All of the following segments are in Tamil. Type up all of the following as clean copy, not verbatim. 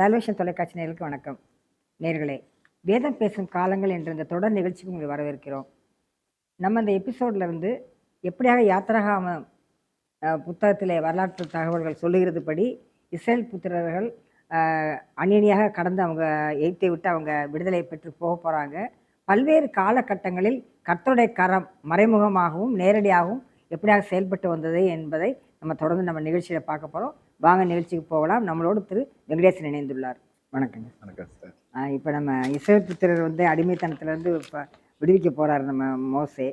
சால்வேஷன் தொலைக்காட்சி நேயர்களுக்கு வணக்கம். நேயர்களே, வேதம் பேசும் காலங்கள் என்ற இந்த தொடர் நிகழ்ச்சிக்கு உங்களை வரவேற்கிறோம். நம்ம இந்த எபிசோட்ல வந்து எப்படியாக யாத்திராகம புத்தகத்திலே வரலாற்று தகவல்கள் சொல்லுகிறது படி இஸ்ரேல் புத்திரர்கள் அந்நியனியாக கடந்து அவங்க எய்த்தை விட்டு அவங்க விடுதலை பெற்று போக போகிறாங்க. பல்வேறு காலகட்டங்களில் கர்த்தருடைய கரம் மறைமுகமாகவும் நேரடியாகவும் எப்படியாக செயல்பட்டு வந்தது என்பதை நம்ம தொடர்ந்து நம்ம நிகழ்ச்சியில் பார்க்க போகிறோம். வாங்க நிகழ்ச்சிக்கு போகலாம். நம்மளோடு திரு வெங்கடேசன் இணைந்துள்ளார். வணக்கங்க. வணக்கம் சார். இப்போ நம்ம இஸ்ரேல் புத்திரர் வந்து அடிமைத்தனத்திலேருந்து இப்போ விடுவிக்க போகிறாரு நம்ம மோசே.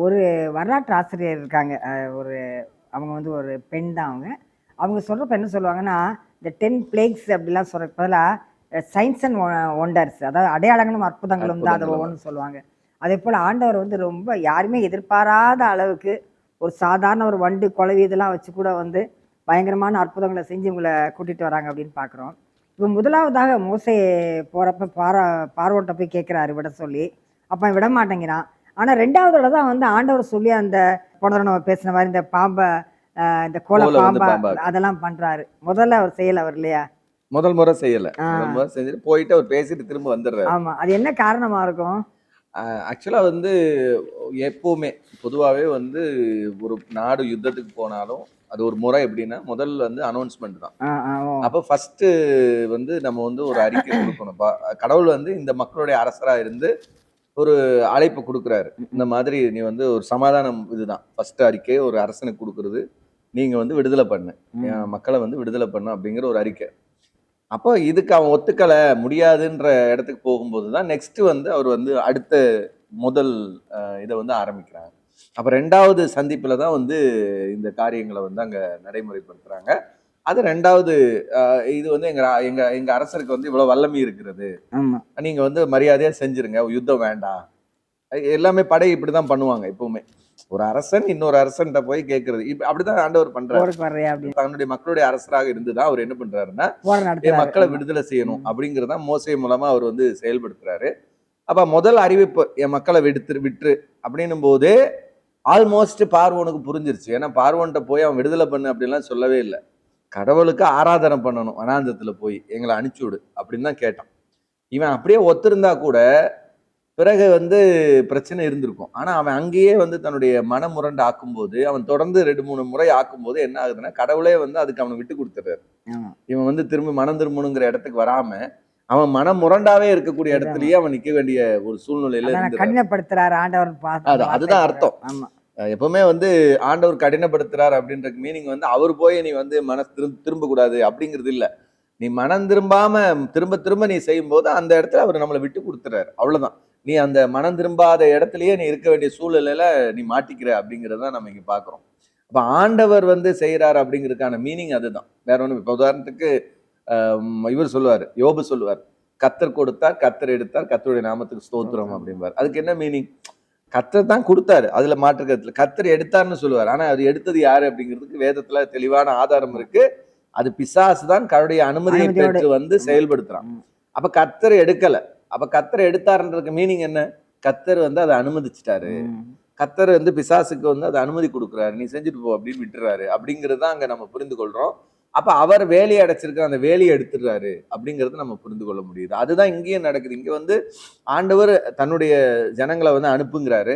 ஒரு வரலாற்று ஆசிரியர் இருக்காங்க, அவங்க வந்து ஒரு பெண் தான். அவங்க சொல்கிறப்ப என்ன சொல்லுவாங்கன்னா, இந்த 10 பிளேக்ஸ் அப்படிலாம் சொல்கிறதுக்கு பதிலாக சயின்ஸ் அண்ட் ஒண்டர்ஸ், அதாவது அடையாளங்களும் அற்புதங்களும் தான் அதை ஒவ்வொன்று சொல்லுவாங்க. அதே போல் ஆண்டவர் வந்து ரொம்ப யாருமே எதிர்பாராத அளவுக்கு ஒரு சாதாரண ஒரு வண்டு குழவி இதெல்லாம் வச்சு கூட வந்து பயங்கரமான அற்புதங்களை செஞ்சு இவங்களை கூட்டிகிட்டு வராங்க அப்படின்னு பார்க்குறோம். இப்போ முதலாவதாக மோசே போகிறப்ப பார்வோட்ட போய் கேட்குறாரு விட சொல்லி, அப்போ விட மாட்டேங்கிறான். ஆனால் ரெண்டாவது தடவை தான் வந்து ஆண்டவர் சொல்லி அந்த போன நம்ம பேசின மாதிரி இந்த பாம்பை, இந்த கோல பாம்பா அதெல்லாம் பண்ணுறாரு. முதல்ல அவர் செய்யலை அவர் இல்லையா? முதல் முறை செய்யலை, செஞ்சுட்டு போயிட்டு அவர் பேசிட்டு திரும்ப வந்துடுறாரு. ஆமாம், அது என்ன காரணமாக இருக்கும்? ஆக்சுவலாக வந்து எப்போவுமே பொதுவாகவே வந்து ஒரு நாடு யுத்தத்துக்கு போனாலும் அது ஒரு முறை எப்படின்னா, முதல்ல வந்து அனௌன்ஸ்மெண்ட் தான். அப்போ ஃபர்ஸ்ட் வந்து நம்ம வந்து ஒரு அறிக்கை கொடுக்கணும். கடவுள் வந்து இந்த மக்களுடைய அரசராக இருந்து ஒரு அழைப்பு கொடுக்குறாரு. இந்த மாதிரி நீ வந்து ஒரு சமாதானம், இதுதான் ஃபர்ஸ்ட் அறிக்கை. ஒரு அரசனுக்கு கொடுக்குறது, நீங்க வந்து விடுதலை பண்ணு, மக்களை வந்து விடுதலை பண்ணு அப்படிங்கிற ஒரு அறிக்கை. அப்போ இதுக்கு அவன் ஒத்துக்கலை, முடியாதுன்ற இடத்துக்கு போகும்போது தான் நெக்ஸ்ட் வந்து அவர் வந்து அடுத்த முதல் இதை வந்து ஆரம்பிக்கிறாங்க. அப்போ ரெண்டாவது சந்திப்பில் தான் வந்து இந்த காரியங்களை வந்து அங்கே நடைமுறைப்படுத்துகிறாங்க. அது ரெண்டாவது இது வந்து எங்க அரசருக்கு வந்து இவ்வளோ வல்லமை இருக்கிறது, நீங்கள் வந்து மரியாதையாக செஞ்சிருங்க, யுத்தம் வேண்டாம். எல்லாமே படை இப்படி தான் பண்ணுவாங்க எப்பவுமே. ஒரு அரசன் இன்னொரு அரசன்ட்ட போய் கேட்கறது, அப்படிதான் ஆண்டவர் பண்றாரு. தன்னுடைய மக்களுடைய அரசராக இருந்துதான் அவர் என்ன பண்றாருன்னா, மக்களை விடுதலை செய்யணும் அப்படிங்கறத மோசே மூலமா அவர் வந்து செயல்படுத்துறாரு. அப்ப முதல் அறிவிப்பு, என் மக்களை விட்டுரு அப்படின்னும் போது ஆல்மோஸ்ட் பார்வோனுக்கு புரிஞ்சிருச்சு. ஏன்னா பார்வோன்ட்ட போய் அவன் விடுதலை பண்ணு அப்படின்லாம் சொல்லவே இல்லை. கடவுளுக்கு ஆராதனை பண்ணணும், வனாந்தத்துல போய் எங்களை அனுப்பிச்சு விடு அப்படின்னு தான் கேட்டான். இவன் அப்படியே ஒத்திருந்தா கூட பிறகு வந்து பிரச்சனை இருந்திருக்கும். ஆனா அவன் அங்கேயே வந்து தன்னுடைய மனமுரண்டு ஆக்கும்போது, அவன் தொடர்ந்து 2-3 முறை ஆக்கும்போது என்ன ஆகுதுன்னா, கடவுளே வந்து அதுக்கு அவனை விட்டு கொடுத்துறாரு. இவன் வந்து திரும்பி மனம் திரும்பணுங்கிற இடத்துக்கு வராம அவன் மனம் முரண்டாவே இருக்கக்கூடிய இடத்துலயே அவன் நிக்க வேண்டிய ஒரு சூழ்நிலையில கடினப்படுத்துறாரு ஆண்டவர். அதுதான் அர்த்தம். எப்பவுமே வந்து ஆண்டவர் கடினப்படுத்துறாரு அப்படின்ற மீனிங் வந்து அவர் போய் நீ வந்து திரும்ப கூடாது அப்படிங்கிறது இல்ல. நீ மனம் திரும்பாம திரும்ப திரும்ப நீ செய்யும் போது அந்த இடத்துல அவர் நம்மளை விட்டு கொடுத்துறாரு, அவ்வளவுதான். நீ அந்த மனம் திரும்பாத இடத்துலயே நீ இருக்க வேண்டிய சூழ்நிலையில நீ மாட்டிக்கிற அப்படிங்கிறத நம்ம இங்க பாக்குறோம். அப்ப ஆண்டவர் வந்து செய்யறாரு அப்படிங்கிறதுக்கான மீனிங் அதுதான், வேற ஒண்ணு. இப்ப உதாரணத்துக்கு இவர் சொல்லுவாரு, யோபு சொல்லுவார், கத்தர் கொடுத்தார், கத்தர் எடுத்தார், கத்தருடைய நாமத்துக்கு ஸ்தோத்திரம் அப்படின்பார். அதுக்கு என்ன மீனிங்? கத்தர் தான் கொடுத்தாரு, அதுல மாற்றுக்கிறதுல. கத்தர் எடுத்தார்னு சொல்லுவார், ஆனா அது எடுத்தது யாரு அப்படிங்கிறதுக்கு வேதத்துல தெளிவான ஆதாரம் இருக்கு. அது பிசாசு தான் கடவுளுடைய அனுமதியை பெற்று வந்து செயல்படுத்துறான். அப்ப கத்தர் எடுக்கல. அப்ப கத்தர் எடுத்தாருன்றதுக்கு மீனிங் என்ன? கத்தர் வந்து அதை அனுமதிச்சிட்டாரு. கத்தர் வந்து பிசாசுக்கு வந்து அதை அனுமதி கொடுக்குறாரு, நீ செஞ்சுட்டு போ அப்படின்னு விட்டுறாரு அப்படிங்கிறது தான் அங்க நம்ம புரிந்து கொள்றோம். அப்ப அவர் வேலையை அடைச்சிருக்க அந்த வேலையை எடுத்துடுறாரு அப்படிங்கறது நம்ம புரிந்து கொள்ள முடியுது. அதுதான் இங்கேயும் நடக்குது. இங்க வந்து ஆண்டவர் தன்னுடைய ஜனங்களை வந்து அனுப்புங்கிறாரு,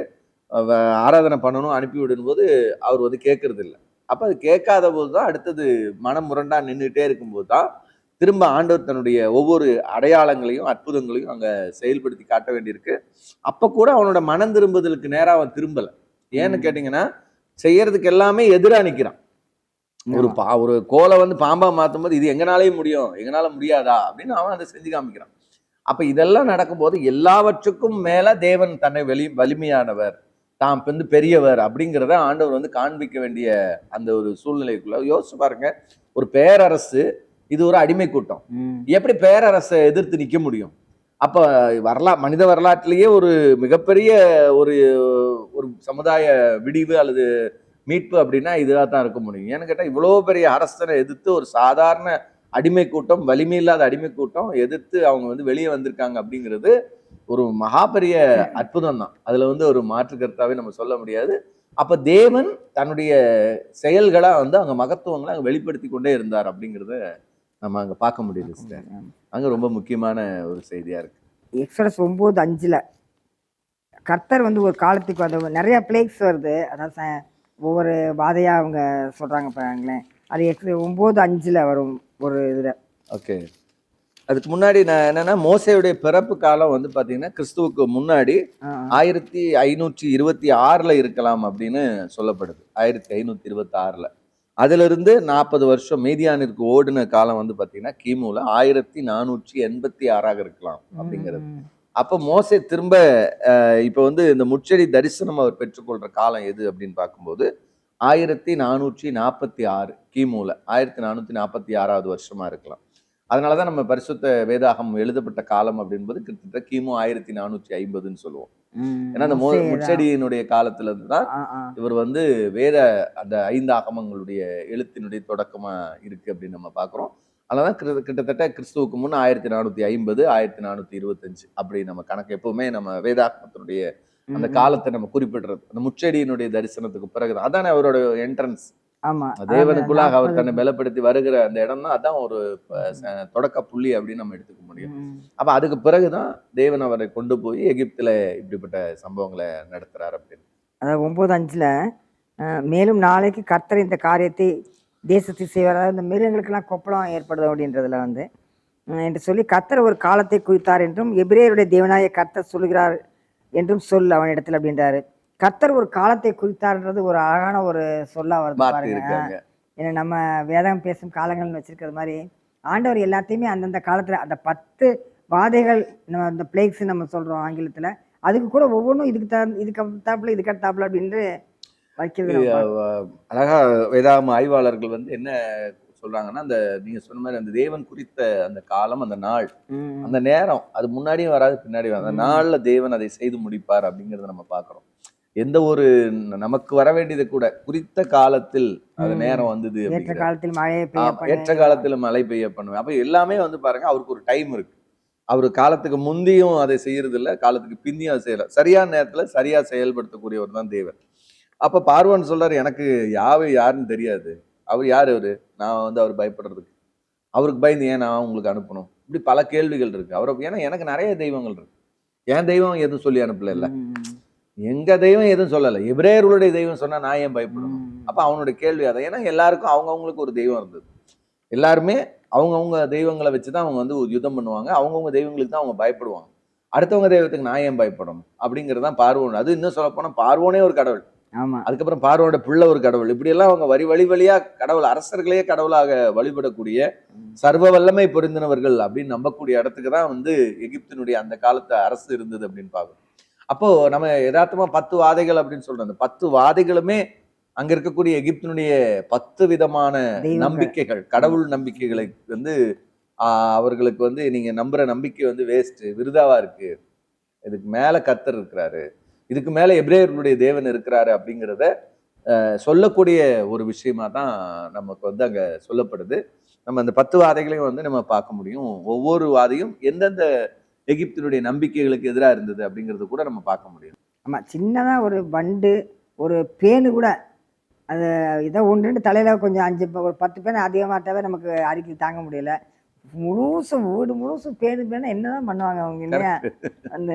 ஆராதனை பண்ணணும், அனுப்பி விடும் போது அவர் வந்து கேட்கறது இல்லை. அப்ப அது கேட்காத போதுதான் அடுத்தது மனம் முரண்டா நின்றுட்டே இருக்கும்போது தான் திரும்ப ஆண்டவர் தன்னுடைய ஒவ்வொரு அடையாளங்களையும் அற்புதங்களையும் அங்க செயல்படுத்தி காட்ட வேண்டியிருக்கு. அப்ப கூட அவனோட மனம் திரும்புதலுக்கு நேரா அவன் திரும்பல. ஏன்னு கேட்டீங்கன்னா, செய்யறதுக்கு எல்லாமே எதிரா நிக்கிறான். ஒரு கோலை வந்து பாம்பா மாத்தும் போது இது எங்கனாலே முடியும், எங்கனால முடியாதா அப்படின்னு அவன் அதை செஞ்சு காமிக்கிறான். அப்ப இதெல்லாம் நடக்கும்போது எல்லாவற்றுக்கும் மேல தேவன் தன்னை வலிமையானவர், தாம் வந்து பெரியவர் அப்படிங்கிறத ஆண்டவர் வந்து காண்பிக்க வேண்டிய அந்த ஒரு சூழ்நிலைக்குள்ள யோசிச்சு பாருங்க. ஒரு பேரரசு, இது ஒரு அடிமை கூட்டம், எப்படி பேரரசை எதிர்த்து நிக்க முடியும்? அப்ப மனித வரலாற்றிலேயே ஒரு மிகப்பெரிய ஒரு சமுதாய விடிவு அல்லது மீட்பு அப்படின்னா இதுவாக தான் இருக்க முடியும். ஏன்னு கேட்டால், இவ்வளோ பெரிய அரசனை எதிர்த்து ஒரு சாதாரண அடிமை கூட்டம், வலிமை இல்லாத அடிமை கூட்டம் எதிர்த்து அவங்க வந்து வெளியே வந்திருக்காங்க அப்படிங்கிறது ஒரு மகா பெரிய அற்புதம் தான். அதுல வந்து ஒரு மாற்று கருத்தாவே நம்ம சொல்ல முடியாது. அப்ப தேவன் தன்னுடைய செயல்களா வந்து அங்க மகத்துவங்களை அங்க வெளிப்படுத்தி கொண்டே இருந்தார் அப்படிங்கிறத நம்ம அங்க பார்க்க முடியுது சிஸ்டர். அங்க ரொம்ப முக்கியமான ஒரு செய்தியா இருக்கு. எக்ஸோடஸ் 9:5 கர்த்தர் வந்து ஒரு காலத்துக்கு வந்து நிறைய பிளேக்ஸ் வருது. அதாவது ஒவ்வொரு வாதையா அவங்க சொல்றாங்க பாருங்களேன். அது 9:5 வரும் ஒரு இதுல. ஓகே. அதுக்கு முன்னாடி நான் என்னன்னா மோசேயுடைய பிறப்பு காலம் வந்து பாத்தீங்கன்னா கிறிஸ்துவுக்கு முன்னாடி 1526 இருக்கலாம் அப்படின்னு சொல்லப்படுது. 1526. அதுல இருந்து 40 வருஷம் மீதியானிற்கு ஓடின காலம் வந்து பாத்தீங்கன்னா கிமுல 1486 இருக்கலாம் அப்படிங்கிறது. அப்ப மோசே திரும்ப இப்ப வந்து இந்த முச்செடி தரிசனம் அவர் பெற்றுக்கொள்ற காலம் எது அப்படின்னு பார்க்கும்போது 1446 கிமுல 1446வது வருஷமா இருக்கலாம். அதனாலதான் நம்ம பரிசுத்த வேதாகம் எழுதப்பட்ட காலம் அப்படின்பது கிட்டத்தட்ட கிமு 1450ன்னு சொல்லுவோம். ஏன்னா அந்த முச்செடியினுடைய காலத்துல இருந்துதான் இவர் வந்து வேத அந்த 5 ஆகமங்களுடைய எழுத்தினுடைய தொடக்கமா இருக்கு அப்படின்னு நம்ம பாக்குறோம். அதனாலதான் கிட்டத்தட்ட கிறிஸ்துவுக்கு முன் 1450 1425 அப்படி நம்ம கணக்கு எப்பவுமே நம்ம வேதாகமத்தினுடைய அந்த காலத்தை நம்ம குறிப்பிடுறது. அந்த முச்செடியினுடைய தரிசனத்துக்கு பிறகுதான் அதானே அவரோட என்ட்ரன்ஸ். தேவனுக்குள்ளாக அவர் தன்னை பலப்படுத்தி வருகிற அந்த இடம் தான், அதான் ஒரு தொடக்க புள்ளி அப்படின்னு நம்ம எடுத்துக்க முடியும். அப்ப அதுக்கு பிறகுதான் தேவன் அவரை கொண்டு போய் எகிப்துல இப்படிப்பட்ட சம்பவங்களை நடத்துறாரு அப்படின்னு. அதாவது 9:5 மேலும் நாளைக்கு கர்த்தர் இந்த காரியத்தை தேசத்தை செய்வார். அதாவது இந்த மிருகங்களுக்கெல்லாம் கொப்பளம் ஏற்படுது அப்படின்றதுல வந்து என்று சொல்லி கர்த்தர் ஒரு காலத்தை குறித்தார் என்றும் எபிரேயருடைய தேவனாய கர்த்தர் சொல்கிறார் என்றும் சொல் அவன் இடத்துல அப்படின்றாரு. கர்த்தர் ஒரு காலத்தை குறித்தார்ன்றது ஒரு அழகான ஒரு சொல்லா வருது பாருங்க. ஏன்னா நம்ம வேதம் பேசும் காலங்கள்னு வச்சிருக்கிற மாதிரி ஆண்டவர் எல்லாத்தையுமே அந்தந்த காலத்துல அந்த 10 வாதைகள் நம்ம அந்த பிளேக்ஸ் நம்ம சொல்றோம் ஆங்கிலத்துல, அதுக்கு கூட ஒவ்வொன்றும் இதுக்கு அடுத்தாப்புல அப்படின்ட்டு வைக்கிறது. அழகா வேதாகம ஆய்வாளர்கள் வந்து என்ன சொல்றாங்கன்னா, அந்த நீங்க சொன்ன மாதிரி அந்த தேவன் குறித்த அந்த காலம், அந்த நாள், அந்த நேரம், அது முன்னாடியும் வராது பின்னாடியும் வராது. அந்த நாள்ல தேவன் அதை செய்து முடிப்பார் அப்படிங்கறத நம்ம பாக்குறோம். எந்த ஒரு நமக்கு வர வேண்டியது கூட குறித்த காலத்தில் அது நேரம் வந்தது. ஏற்ற காலத்தில் மழை பெய்ய பண்ணுவேன். அப்ப எல்லாமே வந்து பாருங்க, அவருக்கு ஒரு டைம் இருக்கு. அவரு காலத்துக்கு முந்தியும் அதை செய்யறது இல்ல, காலத்துக்கு பிந்தியும் அதை செய்யல. சரியான நேரத்துல சரியா செயல்படுத்தக்கூடியவர் தான் தேவன். அப்ப பார்வோன் சொல்றாரு, எனக்கு யாருன்னு தெரியாது. அவர் யாரு? அவரு நான் வந்து அவர் பயப்படுறதுக்கு, அவருக்கு பயந்து ஏன் நான் உங்களுக்கு அனுப்பணும்? இப்படி பல கேள்விகள் இருக்கு. ஏன்னா எனக்கு நிறைய தெய்வங்கள் இருக்கு, என் தெய்வம் எதுவும் சொல்லி அனுப்பல. இல்ல, எங்க தெய்வம் எதுவும் சொல்லல, எபிரேயர்களுடைய தெய்வம் சொன்னா நான் ஏன் பயப்படணும்? அப்ப அவனுடைய கேள்வி அதை. ஏன்னா எல்லாருக்கும் அவங்கவுங்களுக்கு ஒரு தெய்வம் இருந்தது. எல்லாருமே அவங்கவுங்க தெய்வங்களை வச்சுதான் அவங்க வந்து யுத்தம் பண்ணுவாங்க. அவங்கவுங்க தெய்வங்களுக்கு தான் அவங்க பயப்படுவாங்க. அடுத்தவங்க தெய்வத்துக்கு நான் ஏன் பயப்படணும் அப்படிங்கறதுதான் பார்வோன். அது இன்னும் சொல்ல போனா பார்வோனே ஒரு கடவுள். அதுக்கப்புறம் பார்வோனோட பிள்ளை ஒரு கடவுள். இப்படி எல்லாம் அவங்க வழி வழியா கடவுள், அரசர்களையே கடவுளாக வழிபடக்கூடிய சர்வ வல்லமை பொருந்தினவர்கள் அப்படின்னு நம்பக்கூடிய இடத்துக்கு தான் வந்து எகிப்தினுடைய அந்த காலத்து அரசு இருந்தது அப்படின்னு பார்க்கணும். அப்போ நம்ம யதார்த்தமா 10 வாதைகள் அப்படின்னு சொல்றோம். அந்த 10 வாதைகளுமே அங்க இருக்கக்கூடிய எகிப்தினுடைய 10 விதமான நம்பிக்கைகள், கடவுள் நம்பிக்கைகளை வந்து அவர்களுக்கு வந்து நீங்க நம்புற நம்பிக்கை வந்து வேஸ்ட், விருதாவா இருக்கு, இதுக்கு மேல கர்த்தர் இருக்கிறாரு, இதுக்கு மேல எபிரேயர்களுடைய தேவன் இருக்கிறாரு அப்படிங்கிறத சொல்லக்கூடிய ஒரு விஷயமா தான் நமக்கு வந்து அங்க சொல்லப்படுது. நம்ம அந்த 10 வாதைகளையும் வந்து நம்ம பார்க்க முடியும். ஒவ்வொரு வாதையும் எந்தெந்த எகிப்தினுடைய நம்பிக்கைகளுக்கு எதிராக இருந்தது அப்படிங்கிறது கூட நம்ம பார்க்க முடியும். ஆமா, சின்னதா ஒரு வண்டு, ஒரு பேனு கூட அது இதை ஒன்று தலையில கொஞ்சம் 5 ஒரு 10 பேன் அதிகமாகவே நமக்கு அரிக்கி தாங்க முடியல. முழுசும் வீடு முழுசும் பேனு என்னதான் பண்ணுவாங்க அவங்க இல்லையா? அந்த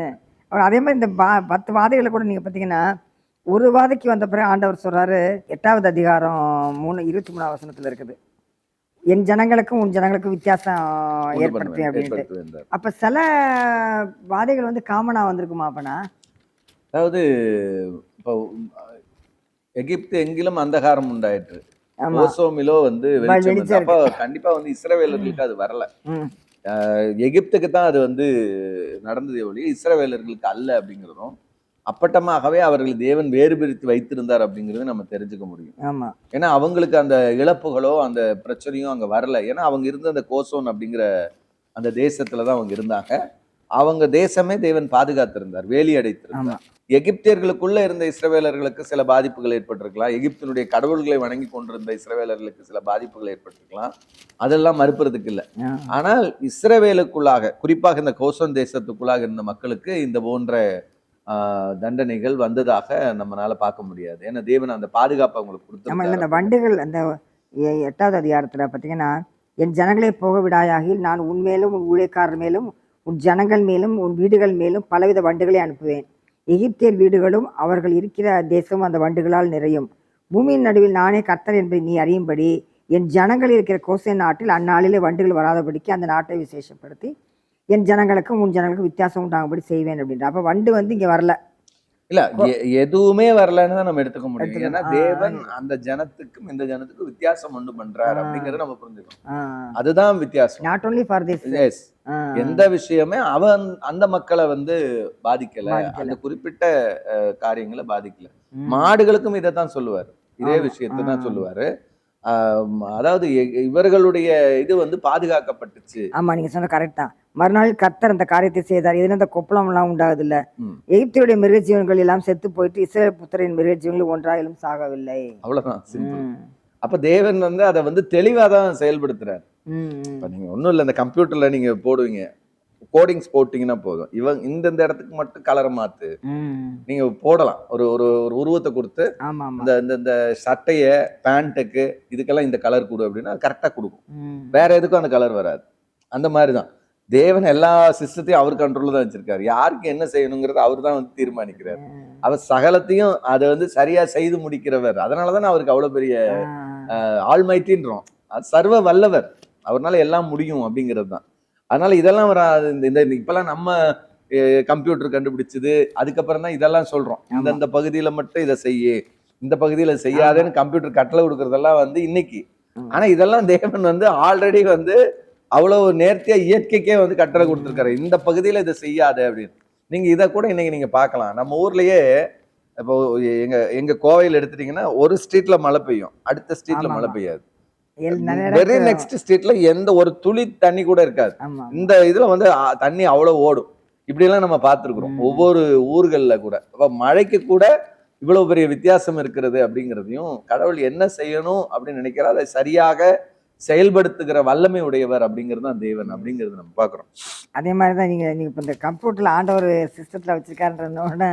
அதே மாதிரி இந்த 10 வாதைகளை கூட நீங்க பார்த்தீங்கன்னா, ஒரு வாதைக்கு வந்த பிறகு ஆண்டவர் சொல்றாரு 8வது அதிகாரம் 23 வசனத்துல இருக்குது, என் ஜனங்களுக்கும் உன் ஜனங்களுக்கும் வித்தியாசம் ஏற்படுத்துவேன் அப்படின்ட்டு. அப்ப சில வாதைகள் வந்து காமனா வந்திருக்குமா? அப்பனா அதாவது இப்போ எகிப்து எங்கிலும் அந்தகாரம் உண்டாயிற்று, ஓசோமிலோ வந்து அப்ப கண்டிப்பா வந்து இஸ்ரவேலர்களுக்கு அது வரல. எகிப்துக்கு தான் அது வந்து நடந்ததே ஒழிய இஸ்ரவேலர்களுக்கு அல்ல அப்படிங்கிறதும், அப்பட்டமாகவே அவர்கள் தேவன் வேறு பிரித்து வைத்திருந்தார் அப்படிங்கிறது நம்ம தெரிஞ்சுக்க முடியும். ஏன்னா அவங்களுக்கு அந்த இழப்புகளோ அந்த பிரச்சனையோ அங்க வரல. ஏன்னா அவங்க இருந்த அந்த கோசோன் அப்படிங்கிற அந்த தேசத்துலதான் அவங்க இருந்தாங்க. அவங்க தேசமே தேவன் பாதுகாத்திருந்தார், வேலி அடைத்திருந்தார். எகிப்தியர்களுக்குள்ள இருந்த இஸ்ரவேலர்களுக்கு சில பாதிப்புகள் ஏற்பட்டிருக்கலாம், எகிப்தினுடைய கடவுள்களை வணங்கி கொண்டிருந்த இஸ்ரவேலர்களுக்கு சில பாதிப்புகள் ஏற்பட்டிருக்கலாம், அதெல்லாம் மறுப்பதற்கு இல்லை. ஆனால் இஸ்ரவேலுக்குள்ளாக, குறிப்பாக இந்த கோசோன் தேசத்துக்குள்ளாக இருந்த மக்களுக்கு இந்த போன்ற தண்டனைகள் வந்ததாக நம்மளால பார்க்க முடியாது. ஏன்னா தேவன் அந்த பாதுகாப்பு அவங்களுக்கு கொடுத்து. வண்டுகள் அந்த 8வது அதிகாரத்துல பாத்தீங்கன்னா, என் ஜனங்களை போக விடாயாகில் நான் உன் மேலும் உன் ஊழியக்காரர் மேலும் உன் ஜனங்கள் மேலும் உன் வீடுகள் மேலும் பலவித வண்டுகளை அனுப்புவேன். எகிப்தியர் வீடுகளும் அவர்கள் இருக்கிற தேசமும் அந்த வண்டுகளால் நிறையும். பூமியின் நடுவில் நானே கர்த்தர் என்பதை நீ அறியும்படி என் ஜனங்கள் இருக்கிற கோசேன் நாட்டில் அந்நாளிலே வண்டுகள் வராதபடிக்கு அந்த நாட்டை விசேஷப்படுத்தி என் ஜனங்களுக்கும் உன் ஜனங்களுக்கும் வித்தியாசம் உண்டாகும்படி செய்வேன் அப்படின்ற. அப்ப வண்டு வந்து இங்க வரல. இல்ல எதுவுமே வரலன்னு தான் நம்ம எடுத்துக்க முடியும். ஏன்னா தேவன் அந்த ஜனத்துக்கும் இந்த ஜனத்துக்கும் வித்தியாசம் ஒண்ணு பண்றாரு அப்படிங்கறத நம்ம புரிஞ்சுக்கணும். அதுதான் வித்தியாசம். Not only for this. Yes, எந்த விஷயமே அவன் அந்த மக்களை வந்து பாதிக்கல, அந்த குறிப்பிட்ட காரியங்களை பாதிக்கல. மாடுகளுக்கும் இதைத்தான் சொல்லுவாரு, இதே விஷயத்தை தான் சொல்லுவாரு. அதாவது இவர்களுடைய இது வந்து பாதுகாக்கப்பட்டுச்சு. ஆமா, நீங்க சொன்ன கரெக்ட் தான். மறுநாள் கர்த்தர் அந்த காரியத்தை செய்தார். இதுல இந்த கொப்பளம் எல்லாம் உண்டாகுது இல்ல. எகிப்தியுடைய மிருகஜீவன்கள் எல்லாம் செத்து போயிட்டு இஸ்ரவேல் புத்திரின் மிருகஜீவன்கள் ஒன்றாயிலும் சாகவில்லை. அவ்வளவுதான், சிம்பிள். அப்ப தேவன் வந்து அதை வந்து தெளிவா தான் செயல்படுத்துறாரு. இப்ப நீங்க ஒண்ணும் இல்ல, இந்த கம்ப்யூட்டர்ல நீங்க போடுவீங்க, கோடிங்ஸ் போட்டீங்கன்னா போதும், இவன் இந்த இடத்துக்கு மட்டும் கலரை மாத்து நீங்க போடலாம். ஒரு ஒரு ஒரு உருவத்தை கொடுத்து இந்த சட்டைய பேண்ட்டுக்கு இதுக்கெல்லாம் இந்த கலர் கொடு அப்படின்னா கரெக்டா கொடுக்கும். வேற எதுக்கும் அந்த கலர் வராது. அந்த மாதிரிதான் தேவன் எல்லா சிஸ்டத்தையும் அவர் கண்ட்ரோல்ல தான் வச்சிருக்காரு. யாருக்கு என்ன செய்யணுங்கிறத அவர் தான் வந்து தீர்மானிக்கிறார். அவர் சகலத்தையும் அதை வந்து சரியா செய்து முடிக்கிறவர். அதனாலதான் அவருக்கு அவ்வளவு பெரிய ஆல்மைட்டின்றோம். அது சர்வ வல்லவர், அவர்னால எல்லாம் முடியும் அப்படிங்கிறது தான். அதனால இதெல்லாம் இந்த இப்பெல்லாம் நம்ம கம்ப்யூட்டர் கண்டுபிடிச்சது, அதுக்கப்புறம் தான் இதெல்லாம் சொல்றோம். இந்த பகுதியில மட்டும் இதை செய்ய, இந்த பகுதியில செய்யாதேன்னு கம்ப்யூட்டர் கட்டளை கொடுக்கறதெல்லாம் வந்து இன்னைக்கு. ஆனா இதெல்லாம் தேவன் வந்து ஆல்ரெடி வந்து அவ்வளவு நேர்த்தியா இயற்கைக்கே வந்து கட்டளை கொடுத்துருக்காரு, இந்த பகுதியில இதை செய்யாத அப்படின்னு. நீங்க இதை கூட இன்னைக்கு நீங்க பார்க்கலாம். நம்ம ஊர்லயே இப்போ எங்க கோவையில் எடுத்துட்டீங்கன்னா ஒரு ஸ்ட்ரீட்ல மழை பெய்யும், அடுத்த ஸ்ட்ரீட்ல மழை பெய்யாது. வெரி நெக்ஸ்ட் ஸ்ட்ரீட்ல எந்த ஒரு துளி தண்ணி கூட இருக்காது. இந்த இதுல வந்து தண்ணி அவ்வளவு ஓடும். இப்படி எல்லாம் நம்ம பார்த்திருக்கிறோம் ஒவ்வொரு ஊர்கள்ல கூட. அப்ப மழைக்கு கூட இவ்வளவு பெரிய வித்தியாசம் இருக்கிறது அப்படிங்கிறதையும், கடவுள் என்ன செய்யணும் அப்படின்னு நினைக்கிறார் அதை சரியாக செயல்படுத்துகிற வல்லமை உடையவர் அப்படிங்கிறது தான் தேவன் அப்படிங்கிறது நம்ம பாக்குறோம். அதே மாதிரிதான் நீங்க இப்ப இந்த கம்ப்யூட்டர்ல ஆண்டவர் சிஸ்டத்துல வச்சிருக்காருன்றத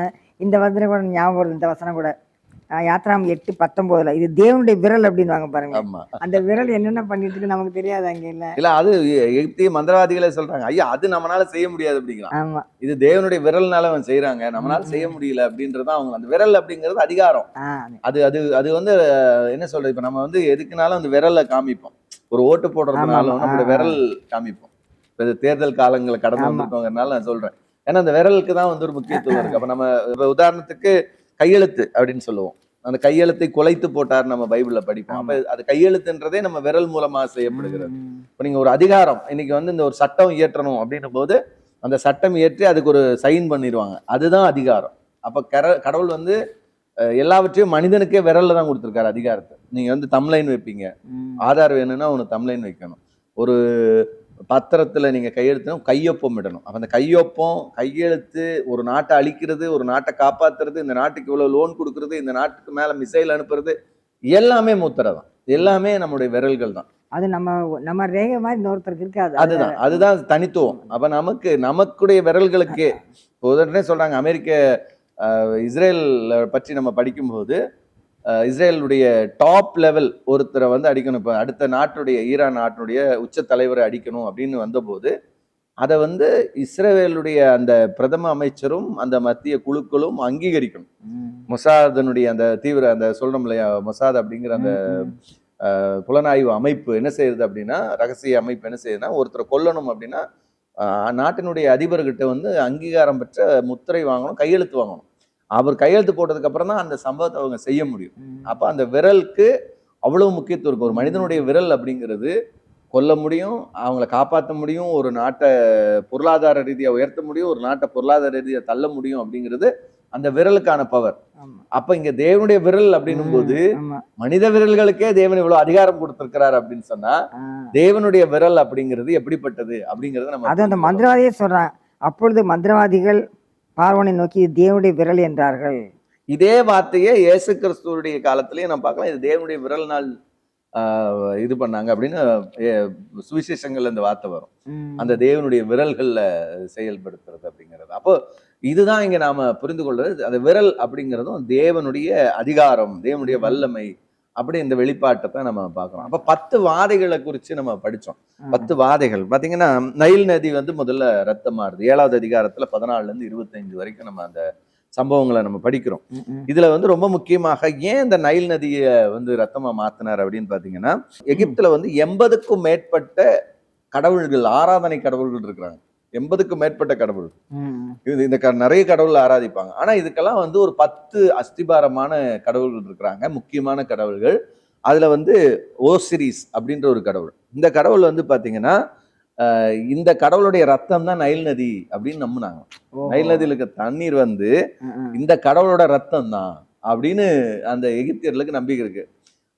இந்த வசனம் கூட ஞாபகம் வருது. இந்த வசனம் கூட யாத்ராம் 8:19 இது தேவனுடைய விரல் அப்படின்னு வாங்க பாருங்க. அந்த விரல் என்னென்ன பண்ணிட்டு இருக்கு நமக்கு தெரியாது அங்க இல்ல. அது எகிப்திய மந்திரவாதிகளே சொல்றாங்க, ஐயா அது நம்மளால செய்ய முடியாது அப்படிங்கிறான். இது தேவனுடைய விரல்னால அவன் செய்யறாங்க, நம்மளால செய்ய முடியல அப்படின்றதான் அவங்க. அந்த விரல் அப்படிங்கிறது அதிகாரம். அது அது அது வந்து என்ன சொல்றது, இப்ப நம்ம வந்து எதுக்குனாலும் அந்த விரலை காமிப்போம். ஒரு ஓட்டு போடுறதுனாலும் நம்மளோட விரல் காமிப்போம். இப்ப தேர்தல் காலங்களை கடந்து வந்திருக்கோங்கிறதுனால நான் சொல்றேன். ஏன்னா அந்த விரலுக்கு தான் வந்து ஒரு முக்கியத்துவம் இருக்கு. அப்ப நம்ம உதாரணத்துக்கு கையெழுத்து அப்படின்னு சொல்லுவோம். அந்த கையெழுத்தை குலைத்து போட்டார் நம்ம பைபிள்ல படிப்போம். அப்ப அது கையெழுத்துன்றதே நம்ம விரல் மூலமா செய்யப்படுகிறது. இப்ப நீங்க ஒரு அதிகாரம் இன்னைக்கு வந்து இந்த ஒரு சட்டம் இயற்றணும் அப்படின்னும் போது அந்த சட்டம் இயற்றி அதுக்கு ஒரு சைன் பண்ணிடுவாங்க, அதுதான் அதிகாரம். அப்ப கடவுள் வந்து எல்லாவற்றையும் மனிதனுக்கே விரல்ல தான் கொடுத்துருக்காரு அதிகாரத்தை. நீங்க வந்து தம்லைன் வைப்பீங்க, ஆதார் வேணும்னா ஒன்று தம்லைன் வைக்கணும். ஒரு பத்திரத்துல நீங்க கையெழுத்தணும், கையொப்பம் இடணும். அப்ப அந்த கையொப்பம் கையெழுத்து ஒரு நாட்டை அழிக்கிறது, ஒரு நாட்டை காப்பாத்துறது, இந்த நாட்டுக்கு இவ்வளவு லோன் கொடுக்கறது, இந்த நாட்டுக்கு மேல மிசைல் அனுப்புறது, எல்லாமே முத்திரை தான். எல்லாமே நம்முடைய விரல்கள் தான். அது நம்ம ரேகை மாதிரி இன்னொருத்தருக்கு இருக்காது. அதுதான் தனித்துவம். அப்ப நமக்குடைய விரல்களுக்கு உடனே சொல்றாங்க, அமெரிக்க இஸ்ரேல் பற்றி நம்ம படிக்கும்போது இஸ்ரேலுடைய டாப் லெவல் ஒருத்தரை வந்து அடிக்கணும். இப்போ அடுத்த நாட்டுடைய ஈரான் நாட்டுடைய உச்ச தலைவரை அடிக்கணும் அப்படின்னு வந்தபோது அதை வந்து இஸ்ரேலுடைய அந்த பிரதம அமைச்சரும் அந்த மத்திய குழுக்களும் அங்கீகரிக்கணும். மொசாதனுடைய அந்த தீவிர அந்த சொல்றோம் இல்லையா, மொசாத் அப்படிங்கிற அந்த புலனாய்வு அமைப்பு என்ன செய்யுது அப்படின்னா, ரகசிய அமைப்பு என்ன செய்யுதுன்னா, ஒருத்தரை கொல்லணும் அப்படின்னா நாட்டினுடைய அதிபர்கிட்ட வந்து அங்கீகாரம் பெற்ற முத்திரை வாங்கணும், கையெழுத்து வாங்கணும். அவர் கையெழுத்து போட்டதுக்கு அப்புறம் தான் அந்த சம்பவத்தை அவங்க செய்ய முடியும். அப்ப அந்த விரலுக்கு அவ்வளவு முக்கியத்துவம் இருக்கு. ஒரு மனிதனுடைய விரல் அப்படிங்கிறது கொல்ல முடியும், அவங்கள காப்பாற்ற முடியும், ஒரு நாட்டை பொருளாதார ரீதியா உயர்த்த முடியும், ஒரு நாட்டை பொருளாதார ரீதியா தள்ள முடியும் அப்படிங்கிறது அந்த விரலுக்கான பவர். அப்ப இங்க தேவனுடைய விரல் அப்படின்னும் போது மனித விரல்களுக்கே தேவன் இவ்வளவு அதிகாரம் கொடுத்திருக்கிறார் அப்படின்னு சொன்னா தேவனுடைய விரல் அப்படிங்கிறது எப்படிப்பட்டது அப்படிங்கறது நம்ம அது அந்த மந்திரவாதியே சொல்றான். அப்பொழுது மந்திரவாதிகள் பார்வோனை நோக்கி தேவனுடைய விரல் என்றார்கள். இதே வார்த்தையே இயேசு கிறிஸ்துவுடைய காலத்திலேயே நம்ம பார்க்கலாம். இது தேவனுடைய விரல் நாள் இது பண்ணாங்க அப்படின்னு சுவிசேஷங்கள்ல இந்த வார்த்தை வரும். அந்த தேவனுடைய விரல்கள்ல செயல்படுத்துறது அப்படிங்கிறது. அப்போ இதுதான் இங்க நாம புரிந்து கொள்றது. அந்த விரல் அப்படிங்கிறதும் தேவனுடைய அதிகாரம், தேவனுடைய வல்லமை, அப்படி இந்த வெளிப்பாட்டை தான் நம்ம பார்க்கிறோம். அப்ப 10 வாதைகளை குறித்து நம்ம படிச்சோம். 10 வாதைகள் பாத்தீங்கன்னா, நைல் நதி வந்து முதல்ல ரத்தம் மாறுது. 7வது அதிகாரத்துல 14ல இருந்து 25 வரைக்கும் நம்ம அந்த சம்பவங்களை நம்ம படிக்கிறோம். இதுல வந்து ரொம்ப முக்கியமாக ஏன் இந்த நைல் நதியை வந்து ரத்தமா மாத்தினார் அப்படின்னு பாத்தீங்கன்னா, எகிப்துல வந்து 80க்கும் மேற்பட்ட கடவுள்கள், ஆராதனை கடவுள்கள் இருக்கிறாங்க. 80க்கும் மேற்பட்ட கடவுள். இந்த நிறைய கடவுள் ஆராதிப்பாங்க. ஆனா இதுக்கெல்லாம் வந்து ஒரு 10 அஸ்திபாரமான கடவுள்கள் இருக்கிறாங்க, முக்கியமான கடவுள்கள். அதுல வந்து ஓசிரிஸ் அப்படின்ற ஒரு கடவுள். இந்த கடவுள் வந்து பாத்தீங்கன்னா, இந்த கடவுளுடைய ரத்தம் தான் நைல் நதி அப்படின்னு நம்பினாங்க. நைல் நதியில இருக்க தண்ணீர் வந்து இந்த கடவுளோட ரத்தம் தான் அப்படின்னு அந்த எகிப்தியர்களுக்கு நம்பிக்கை இருக்கு.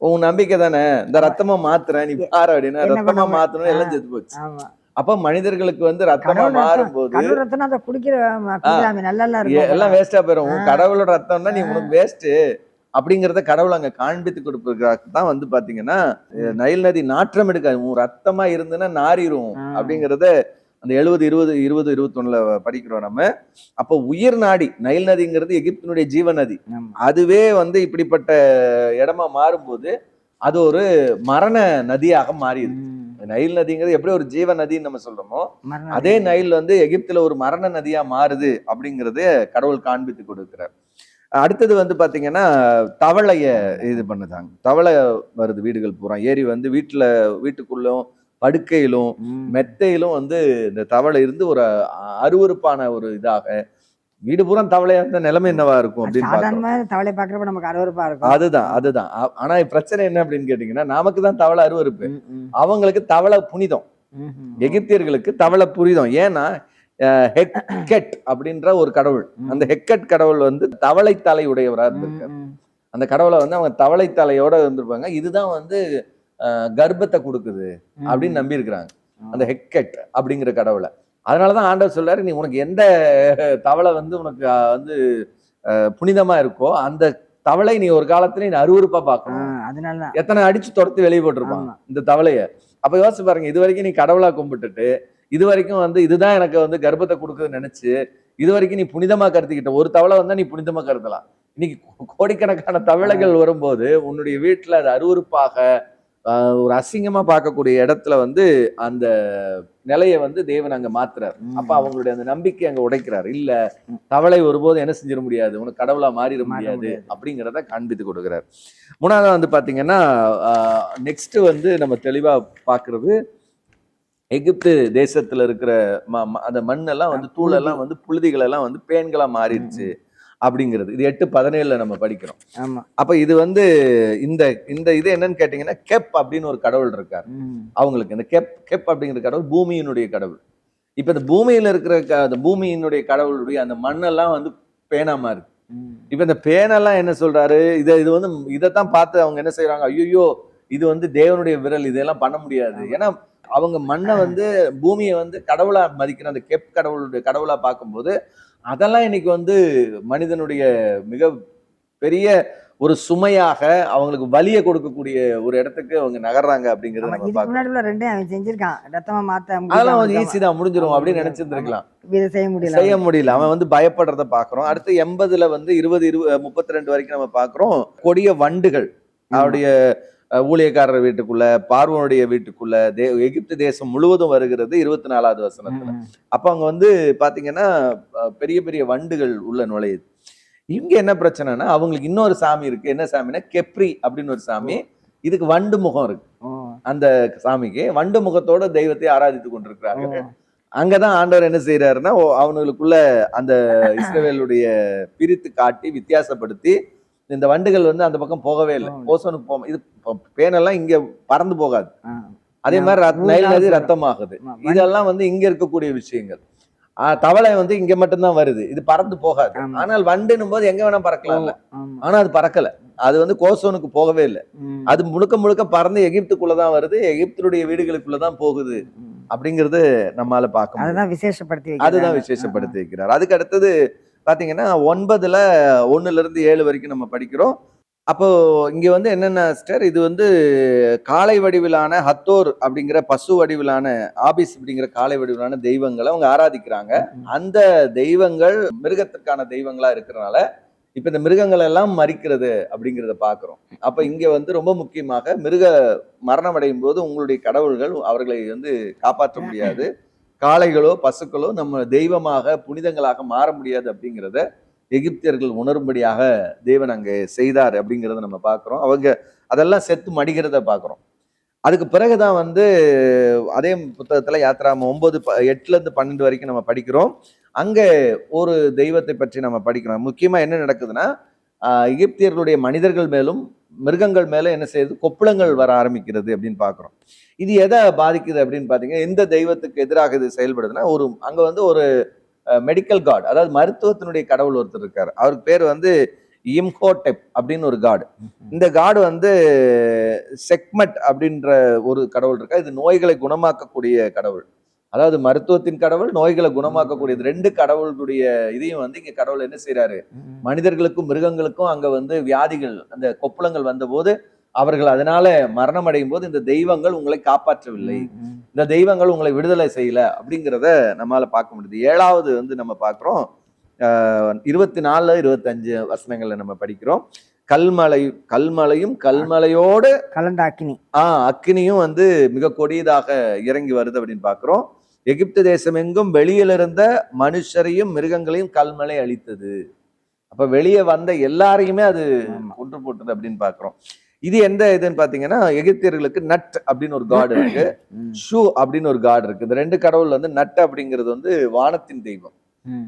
உன் நம்பிக்கை தானே, இந்த ரத்தமா மாத்துறேன் நீ பாரு அப்படின்னா, ரத்தமா மாத்தணும் எல்லாம் செத்து போச்சு. அப்ப மனிதர்களுக்கு வந்து ரத்தமா மாறும்போது எல்லாம் வேஸ்டா போயிடும். உன் கடவுளோட ரத்தம் தான் நீ உனக்கு வேஸ்ட் அப்படிங்கறத கடவுள் அங்க காண்பித்து கொடுப்பதற்காக தான் வந்து பாத்தீங்கன்னா, நைல் நதி நாற்றம் எடுக்காது, உன் ரத்தமா இருந்துன்னா நாறிரும் அப்படிங்கறத அந்த 70-20-20-21 படிக்கிறோம் நம்ம. அப்ப உயிர் நாடி நைல் நதிங்கிறது எகிப்தினுடைய ஜீவ நதி. அதுவே வந்து இப்படிப்பட்ட இடமா மாறும்போது அது ஒரு மரண நதியாக மாறிடுது. நைல் நதிங்கிறது எப்படி ஒரு ஜீவ நதின்னு நம்ம சொல்றோமோ, அதே நைல் வந்து எகிப்துல ஒரு மரண நதியா மாறுது அப்படிங்கறது கடவுள் காண்பித்து கொடுக்கிறார். அடுத்தது வந்து பாத்தீங்கன்னா, தவளைய இது பண்ணுதாங்க. தவளை வருது வீடுகள் பூரா ஏறி வந்து வீட்டுக்குள்ளும் படுக்கையிலும் மெத்தையிலும் வந்து இந்த தவளை இருந்து ஒரு அருவருப்பான ஒரு இதாக, வீடு பூரா தவளையா இருந்த நிலைமை என்னவா இருக்கும் அப்படின்னு தவளை பாக்குறப்ப நமக்கு அருவருப்பா இருக்கும். அதுதான். ஆனா பிரச்சனை என்ன அப்படின்னு கேட்டீங்கன்னா, நமக்கு தான் தவளை அருவருப்பு, அவங்களுக்கு தவளை புனிதம். எகிப்தியர்களுக்கு தவளை புனிதம். ஏன்னா ஹெக்கெட் அப்படின்ற ஒரு கடவுள், அந்த ஹெக்கெட் கடவுள் வந்து தவளை தலை உடையவரா இருந்திருக்காரு. அந்த கடவுளை வந்து அவங்க தவளை தலையோட இருந்திருப்பாங்க. இதுதான் வந்து கர்ப்பத்தை கொடுக்குது அப்படின்னு நம்பி இருக்கிறாங்க அந்த ஹெக்கெட் அப்படிங்கிற கடவுளை. அதனாலதான் ஆண்டவர் சொல்றாரு, நீ உனக்கு எந்த தவளை வந்து உனக்கு வந்து புனிதமா இருக்கோ அந்த தவளை நீ ஒரு காலத்துல நீ அருவருப்பா பார்க்கணும். அதனால எத்தனை அடிச்சு துரத்து வெளியே போட்டிருப்பாங்க இந்த தவளைய. அப்ப யோசிச்சு பாருங்க, இது வரைக்கும் நீ கடவுளா கும்பிட்டுட்டு, இது வரைக்கும் வந்து இதுதான் எனக்கு வந்து கர்ப்பத்தை கொடுக்குதுன்னு நினைச்சு இது வரைக்கும் நீ புனிதமா கருத்திக்கிட்ட ஒரு தவளை வந்தா நீ புனிதமா கருதலாம். இன்னைக்கு கோடிக்கணக்கான தவளைகள் வரும்போது உன்னுடைய வீட்டுல அது அருவருப்பாக ஒரு அசிங்கமா பார்க்கக்கூடிய இடத்துல வந்து அந்த நிலையை வந்து தேவன் அங்க மாத்துறாரு. அப்ப அவங்களுடைய அந்த நம்பிக்கை அங்க உடைக்கிறார். இல்ல, தவளை ஒருபோதும் என்ன செஞ்சிட முடியாது, உனக்கு கடவுளா மாறிட முடியாது அப்படிங்கிறத காண்பித்து கொடுக்கிறார். மூணாவது வந்து பாத்தீங்கன்னா, நெக்ஸ்ட் வந்து நம்ம தெளிவா பாக்குறது, எகிப்து தேசத்துல இருக்கிற அந்த மண்ணெல்லாம் வந்து தூளெல்லாம் வந்து புழுதிகள் எல்லாம் வந்து பேன்களா மாறிடுச்சு அப்படிங்கிறது. இது 8:17 நம்ம படிக்கிறோம். அப்ப இது வந்து இந்த இது என்னன்னு கேட்டீங்கன்னா, கெப் அப்படின்னு ஒரு கடவுள் இருக்காரு அவங்களுக்கு. இந்த கெப் அப்படிங்கிற கடவுள் பூமியினுடைய கடவுள். இப்ப இந்த பூமியில இருக்கிற அந்த பூமியினுடைய கடவுளுடைய அந்த மண்ணெல்லாம் வந்து பேனாமா இருக்கு. இப்ப இந்த பேனெல்லாம் என்ன சொல்றாரு, இது வந்து இதைத்தான் பார்த்து அவங்க என்ன செய்யறாங்க, ஐயோ இது வந்து தேவனுடைய விரல், இதெல்லாம் பண்ண முடியாது. ஏன்னா அவங்க மண்ணை வந்து பூமியை வந்து கடவுளா மதிக்கிற அந்த கெப் கடவுளுடைய கடவுளா பார்க்கும்போது அதெல்லாம் இன்னைக்கு வந்து மனிதனுடைய மிக பெரிய ஒரு சுமையாக அவங்களுக்கு வலியை கொடுக்கக்கூடிய ஒரு இடத்துக்கு அவங்க நகர்றாங்க அப்படிங்கறது நம்ம பார்க்கிறோம். செஞ்சிருக்கான், ரத்தமா மாத்த அதெல்லாம் ஈஸி தான், முடிஞ்சிரும் அப்படின்னு நினைச்சிருந்திருக்கலாம். செய்ய முடியல. அவன் வந்து பயப்படுறத பாக்குறோம். அடுத்து 80ல வந்து 20-32 வரைக்கும் நம்ம பாக்குறோம், கொடிய வண்டுகள் அவருடைய ஊழியக்காரர் வீட்டுக்குள்ள, பார்வோனுடைய வீட்டுக்குள்ள, எகிப்து தேசம் முழுவதும் வருகிறது 24வது வசனத்துல. அப்ப அவங்க வந்து பாத்தீங்கன்னா பெரிய பெரிய வண்டுகள் உள்ள நுழையுது. இங்க என்ன பிரச்சனைனா, அவங்களுக்கு இன்னொரு சாமி இருக்கு. என்ன சாமினா கெப்ரி அப்படின்னு ஒரு சாமி. இதுக்கு வண்டு முகம் இருக்கு. அந்த சாமிக்கு வண்டு முகத்தோட தெய்வத்தை ஆராதித்து கொண்டிருக்கிறாங்க. அங்கதான் ஆண்டவர் என்ன செய்யறாருன்னா, அவங்களுக்குள்ள அந்த இஸ்ரவேலுடைய பிரித்து காட்டி வித்தியாசப்படுத்தி, இந்த வண்டுகள் வந்து அந்த பக்கம் போகவே இல்லை. ஓசோனுக்கு போக, இது பேனெல்லாம் இங்க பறந்து போகாது. அதே மாதிரி நைல் நதி ரத்தமாகுது. இதெல்லாம் வந்து இங்க இருக்கக்கூடிய விஷயங்கள். தவளை வந்து இங்க மட்டும்தான் வருது, இது பறந்து போகாது. ஆனால் வண்டுன்னும் போது எங்க வேணா பறக்கலாம்ல, ஆனா அது பறக்கல. அது வந்து கோசோனுக்கு போகவே இல்லை. அது முழுக்க முழுக்க பறந்து எகிப்துக்குள்ளதான் வருது, எகிப்துடைய வீடுகளுக்குள்ளதான் போகுது அப்படிங்கிறது நம்மளால பார்க்க முடியும். அதுதான் விசேஷப்படுத்தி வைக்கிறார். அதுக்கு அடுத்தது பாத்தீங்கன்னா 9ல 1-7 வரைக்கும் நம்ம படிக்கிறோம். அப்போ இங்க வந்து என்னென்ன சிஸ்டர், இது வந்து காளை வடிவிலான ஹத்தோர் அப்படிங்கிற பசு வடிவிலான ஆபிஸ் அப்படிங்கிற காளை வடிவிலான தெய்வங்களை அவங்க ஆராதிக்கிறாங்க. அந்த தெய்வங்கள் மிருகத்திற்கான தெய்வங்களா இருக்கிறனால இப்ப இந்த மிருகங்கள் எல்லாம் மரிக்கிறது அப்படிங்கிறத பாக்குறோம். அப்ப இங்க வந்து ரொம்ப முக்கியமாக மிருக மரணம் அடையும் போது உங்களுடைய கடவுள்கள் அவர்களை வந்து காப்பாற்ற முடியாது. காளைகளோ பசுக்களோ நம்ம தெய்வமாக புனிதங்களாக மாற முடியாது அப்படிங்கிறத எகிப்தியர்கள் உணரும்படியாக தேவன் அங்கே செய்தார் அப்படிங்கிறத நம்ம பார்க்கிறோம். அவங்க அதெல்லாம் செத்து மடிகிறத பார்க்கிறோம். அதுக்கு பிறகுதான் வந்து அதே புத்தகத்துல யாத்ராம 8ல இருந்து 12 வரைக்கும் நம்ம படிக்கிறோம். அங்க ஒரு தெய்வத்தை பற்றி நம்ம படிக்கிறோம். முக்கியமா என்ன நடக்குதுன்னா, எகிப்தியர்களுடைய மனிதர்கள் மேலும் மிருகங்கள் மேல என்ன செய்யுது, கொப்புளங்கள் வர ஆரம்பிக்கிறது அப்படின்னு பாக்குறோம். இது எதை பாதிக்குது அப்படின்னு பாத்தீங்கன்னா, எந்த தெய்வத்துக்கு எதிராக இது செயல்படுதுன்னா, அங்க வந்து ஒரு மெடிக்கல் காட், அதாவது மருத்துவத்தினுடைய கடவுள் ஒருத்தர் இருக்காரு. அவருக்கு பேர் வந்து இம்ஹோடெப் அப்படின்னு ஒரு காடு. இந்த காடு வந்து செக்மட் அப்படின்ற ஒரு கடவுள் இருக்கா. இது நோய்களை குணமாக்கக்கூடிய கடவுள். அதாவது மருத்துவத்தின் கடவுள், நோய்களை குணமாக்கக்கூடியது. 2 கடவுளுடைய இதையும் வந்து இங்க கடவுள் என்ன செய்யறாரு, மனிதர்களுக்கும் மிருகங்களுக்கும் அங்க வந்து வியாதிகள், அந்த கொப்புளங்கள் வந்த போது அவர்கள் அதனால மரணம் அடையும் போது இந்த தெய்வங்கள் உங்களை காப்பாற்றவில்லை, இந்த தெய்வங்கள் உங்களை விடுதலை செய்யல அப்படிங்கிறத நம்மளால பார்க்க முடியுது. 7வது வந்து நம்ம பார்க்கிறோம், 24 25 வசனங்கள்ல நம்ம படிக்கிறோம். கல்மலையும் கல்மலையோடு கலந்த அக்கினி, அக்கினியும் வந்து மிக கொடியதாக இறங்கி வருது அப்படின்னு பாக்குறோம். எகிப்து தேசம் எங்கும் வெளியில இருந்த மனுஷரையும் மிருகங்களையும் கல்மலை அழித்தது. அப்ப வெளியே வந்த எல்லாரையுமே அது கொன்று போட்டது அப்படின்னு பாக்குறோம். இது எந்த இதுன்னு பாத்தீங்கன்னா, எகிப்தியர்களுக்கு நட் அப்படின்னு ஒரு காட் இருக்கு, ஷூ அப்படின்னு ஒரு காட் இருக்கு. இந்த 2 கடவுள் வந்து நட் அப்படிங்கிறது வந்து வானத்தின் தெய்வம்,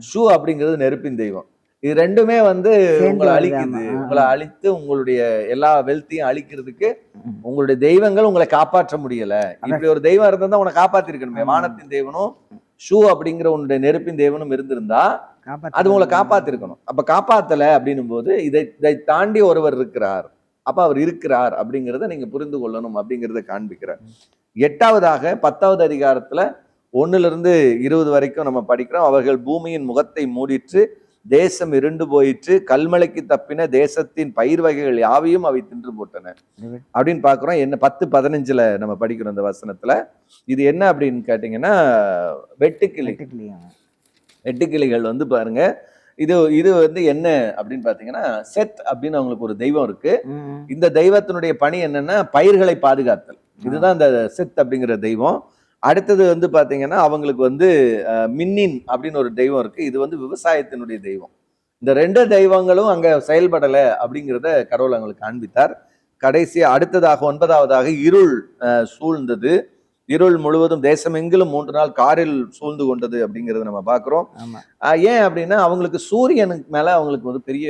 ஷூ அப்படிங்கிறது நெருப்பின் தெய்வம். இது 2மே வந்து உங்களை அழிக்குது. உங்களை அழித்து உங்களுடைய எல்லா வெல்த்தையும் அழிக்கிறதுக்கு உங்களுடைய தெய்வங்கள் உங்களை காப்பாற்ற முடியல. இப்படி ஒரு தெய்வம் இருந்தா உன்னை காப்பாத்திருக்கணுமே. வானத்தின் தேவனும் ஷூ அப்படிங்கிற உன்னுடைய நெருப்பின் தேவனும் இருந்திருந்தா அது உங்களை காப்பாத்திருக்கணும். அப்ப காப்பாத்தல அப்படின்னும் போது இதை தாண்டி ஒருவர் இருக்கிறார். அப்ப அவர் இருக்கிறார் அப்படிங்கிறத நீங்க புரிந்து கொள்ளணும் அப்படிங்கிறத காண்பிக்கிறார். 8வதாக 10வது அதிகாரத்துல 1ல இருந்து 20 வரைக்கும் நம்ம படிக்கிறோம். அவர்கள் பூமியின் முகத்தை மூடிற்று, தேசம் இருண்டு போயிற்று, கல்மலைக்கு தப்பின தேசத்தின் பயிர் வகைகள் யாவையும் அவை தின்று போட்டன அப்படின்னு பாக்குறோம். என்ன 10-15ல நம்ம படிக்கிறோம் இந்த வசனத்துல. இது என்ன அப்படின்னு கேட்டீங்கன்னா, வெட்டுக்கிளிகள் வந்து பாருங்க. இது வந்து என்ன அப்படின்னு பாத்தீங்கன்னா, செத் அப்படின்னு அவங்களுக்கு ஒரு தெய்வம் இருக்கு. இந்த தெய்வத்தினுடைய பணி என்னன்னா, பயிர்களை பாதுகாத்தல். இதுதான் இந்த செத் அப்படிங்கிற தெய்வம். அடுத்தது வந்து பாத்தீங்கன்னா, அவங்களுக்கு வந்து மின்னின் அப்படின்னு ஒரு தெய்வம் இருக்கு. இது வந்து விவசாயத்தினுடைய தெய்வம். இந்த 2 தெய்வங்களும் அங்க செயல்படல அப்படிங்கிறத கடவுள் அவங்களுக்கு காண்பித்தார். கடைசியா அடுத்ததாக 9வதாக இருள் சூழ்ந்தது. இருள் முழுவதும் தேசம் எங்கிலும் 3 நாள் காரில் சூழ்ந்து கொண்டது அப்படிங்கறத நம்ம பாக்குறோம். ஏன் அப்படின்னா, அவங்களுக்கு சூரியனுக்கு மேல அவங்களுக்கு வந்து பெரிய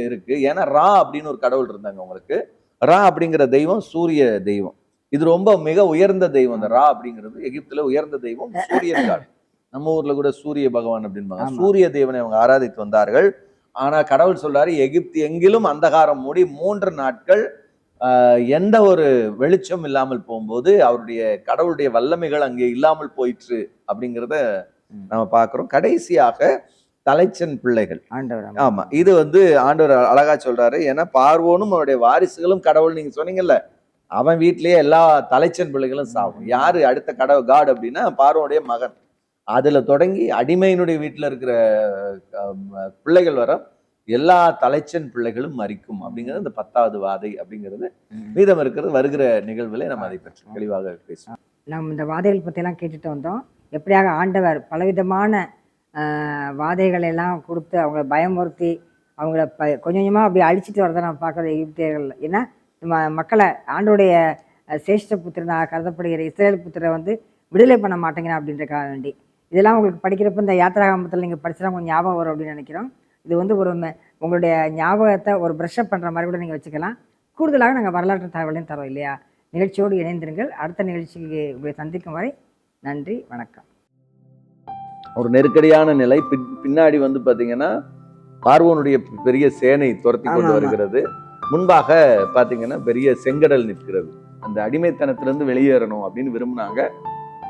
இருக்கு. ஏன்னா ரா அப்படின்னு ஒரு கடவுள் இருந்தாங்க அவங்களுக்கு. ரா அப்படிங்கிற தெய்வம் சூரிய தெய்வம். இது ரொம்ப மிக உயர்ந்த தெய்வம். இந்த ரா அப்படிங்கிறது எகிப்துல உயர்ந்த தெய்வம், சூரியன் காட். நம்ம ஊர்ல கூட சூரிய பகவான் அப்படின்பாங்க. சூரிய தேவனை அவங்க ஆராதித்து வந்தார்கள். ஆனா கடவுள் சொல்றாரு, எகிப்து எங்கிலும் அந்தகாரம் மூடி 3 நாட்கள் எந்த ஒரு வெளிச்சம் இல்லாமல் போகும்போது அவருடைய கடவுளுடைய வல்லமைகள் அங்கே இல்லாமல் போயிற்று அப்படிங்கிறத நம்ம பார்க்கிறோம். கடைசியாக தலைச்சன் பிள்ளைகள். ஆமா, இது வந்து ஆண்டவர் அழகா சொல்றாரு. ஏன்னா பார்வோனும் அவருடைய வாரிசுகளும் கடவுள், நீங்க சொன்னீங்கல்ல, அவன் வீட்லயே எல்லா தலைச்சன் பிள்ளைகளும் சாகும். யாரு அடுத்த கடவுள் காட் அப்படின்னா பார்வோனுடைய மகன். அதுல தொடங்கி அடிமையினுடைய வீட்டுல இருக்கிற பிள்ளைகள் வர எல்லா தலைச்சன் பிள்ளைகளும் மரிக்கும் அப்படிங்கிறது இந்த 10வது வாதை அப்படிங்கிறது. மீதம் இருக்கிறது வருகிற நிகழ்வுல நம்ம அதை பற்றி தெளிவாக பேசுவோம். நம்ம இந்த வாதைகள் பற்றியெல்லாம் கேட்டுட்டு வந்தோம். எப்படியாக ஆண்டவர் பலவிதமான வாதைகளை எல்லாம் கொடுத்து அவங்கள பயமுறுத்தி அவங்கள கொஞ்சம் கொஞ்சமாக அப்படி அழிச்சிட்டு வரதை நம்ம பார்க்குறது எகிப்தியர்கள். ஏன்னா மக்களை ஆண்டோடைய சேஷ்ட புத்திரனாக கருதப்படுகிற இஸ்ரேல் புத்திரை வந்து விடுதலை பண்ண மாட்டேங்கிறேன் அப்படின்றக்காக வேண்டி இதெல்லாம் உங்களுக்கு படிக்கிறப்ப இந்த யாத்திராகமத்தில் நீங்கள் படிச்சா கொஞ்சம் ஞாபகம் வரும் அப்படின்னு நினைக்கிறோம். இது வந்து ஒரு உங்களுடைய ஞாபகத்தை ஒரு ப்ரஷ்அப் பண்ணுற மாதிரி கூட நீங்கள் வச்சுக்கலாம். கூடுதலாக நாங்கள் வரலாற்று தகவலையும் தரோம் இல்லையா. நிகழ்ச்சியோடு இணைந்திருங்கள். அடுத்த நிகழ்ச்சிக்கு உங்களை சந்திக்கும் வரை நன்றி, வணக்கம். ஒரு நெருக்கடியான நிலை. பின்னாடி வந்து பார்த்தீங்கன்னா பார்வோனுடைய பெரிய சேனை துரத்தி கொண்டு வருகிறது. முன்பாக பார்த்தீங்கன்னா பெரிய செங்கடல் நிற்கிறது. அந்த அடிமைத்தனத்திலிருந்து வெளியேறணும் அப்படின்னு விரும்பினாங்க.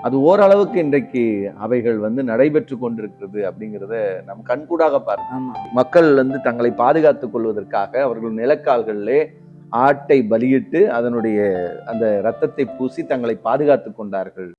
அது ஓரளவுக்கு இன்றைக்கு அவைகள் வந்து நடைபெற்று கொண்டிருக்கிறது அப்படிங்கிறத நம் கண்கூடாக பார்க்கணும். மக்கள் வந்து தங்களை பாதுகாத்துக் கொள்வதற்காக அவர்கள் நிலக்கால்களிலே ஆட்டை பலியிட்டு அதனுடைய அந்த இரத்தத்தை பூசி தங்களை பாதுகாத்துக் கொண்டார்கள்.